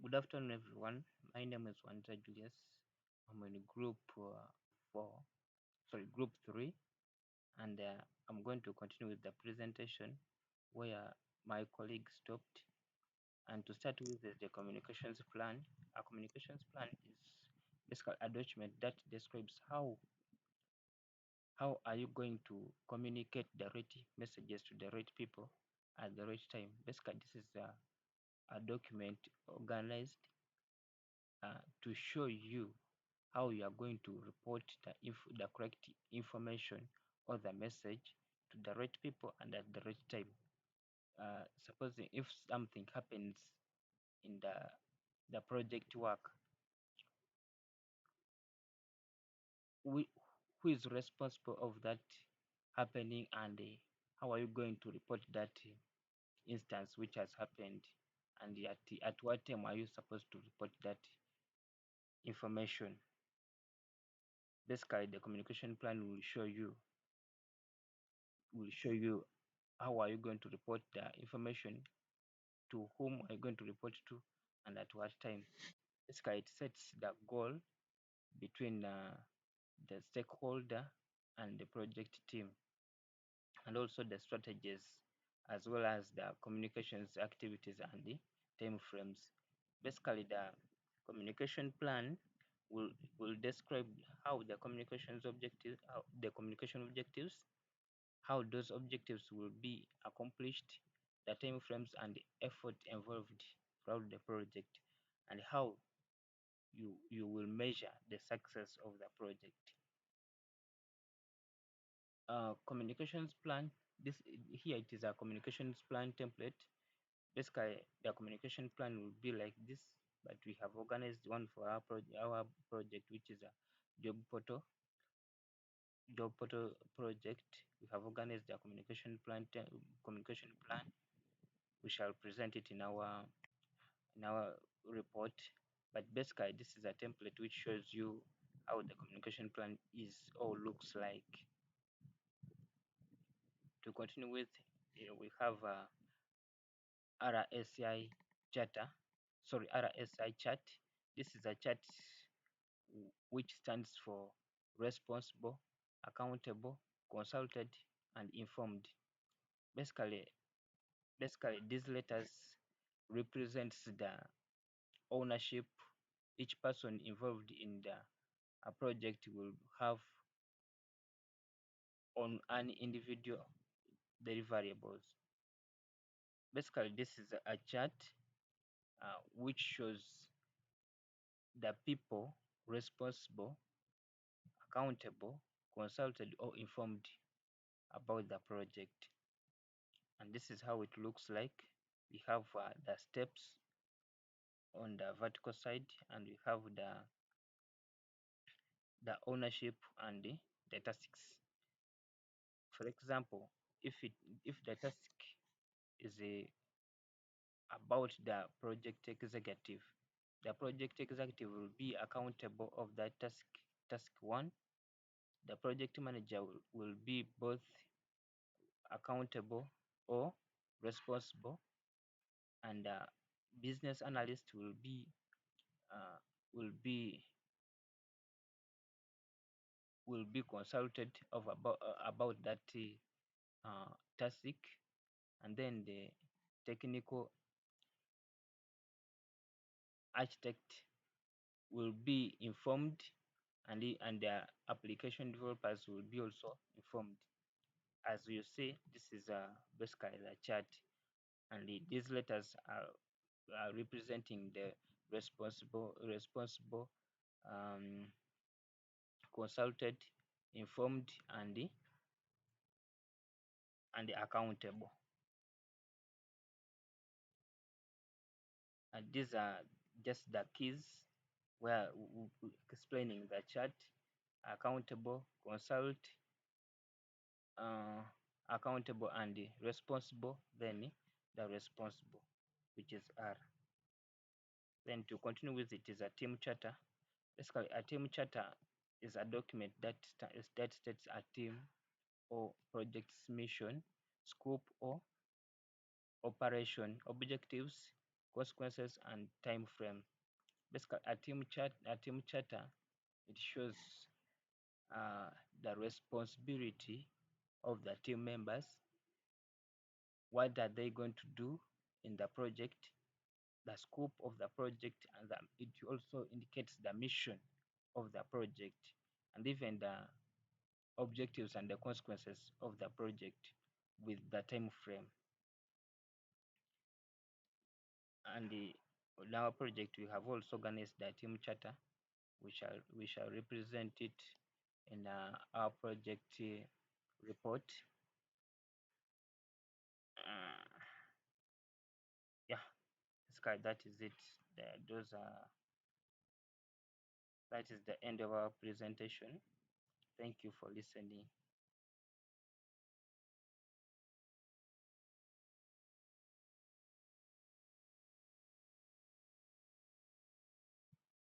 Good afternoon, everyone. My name is Wandera Julius. I'm in group four, group three, and I'm going to continue with the presentation where my colleague stopped. And to start with, is the communications plan. A communications plan is basically a document that describes how are you going to communicate the right messages to the right people at the right time. Basically, this is a document organized to show you how you are going to report the correct information or the message to the right people and at the right time. Supposing if something happens in the project work, we, who is responsible of that happening, and how are you going to report that instance which has happened, and at what time are you supposed to report that information. Basically, the communication plan will show you how are you going to report the information, to whom are you going to report to, and at what time. Basically, it sets the goal between the stakeholder and the project team, and also the strategies, as well as the communications activities and the time frames. Basically, the communication plan will will describe how the communication objectives, how those objectives will be accomplished, the time frames and the effort involved throughout the project, and how you will measure the success of the project. Communications plan. This here it is a communications plan template. Basically, the communication plan will be like this, but we have organized one for our project, which is a job portal job portal project. We have organized the communication plan. We shall present it in our report. But basically, this is a template which shows you how the communication plan is or looks like. To continue with, we have RACI charter. Sorry, RACI chart. This is a chart which stands for responsible, accountable, consulted, and informed. Basically, these letters represents the ownership each person involved in the a project will have on an individual deliverables. Basically, this is a chart which shows the people responsible, accountable, consulted, or informed about the project. And this is how it looks like. We have the steps on the vertical side, and we have the ownership and the tasks. For example, if the task is about the project executive, the project executive will be accountable of that task one. The project manager will be both accountable or responsible, and business analyst uh, will be consulted of about that task, and then the technical architect will be informed, and the application developers will be also informed. As you see, this is basically the chart, and these letters are representing the responsible, um, consulted, informed, and the accountable. And these are just the keys where explaining the chart: accountable, uh, accountable, and the responsible, then the responsible, which is R. Then to continue with, it is a team charter. Basically, a team charter is a document that states a team or project's mission, scope, or operation objectives, consequences, and time frame. Basically, a team charter, it shows uh, the responsibility of the team members. What are they going to do in the project, the scope of the project, and it also indicates the mission of the project, and even the objectives and the consequences of the project with the time frame. And in our project, we have also organized the team charter. We shall represent it in our project report. Uh, yeah, Sky, that is it. Those are that is the end of our presentation. Thank you for listening.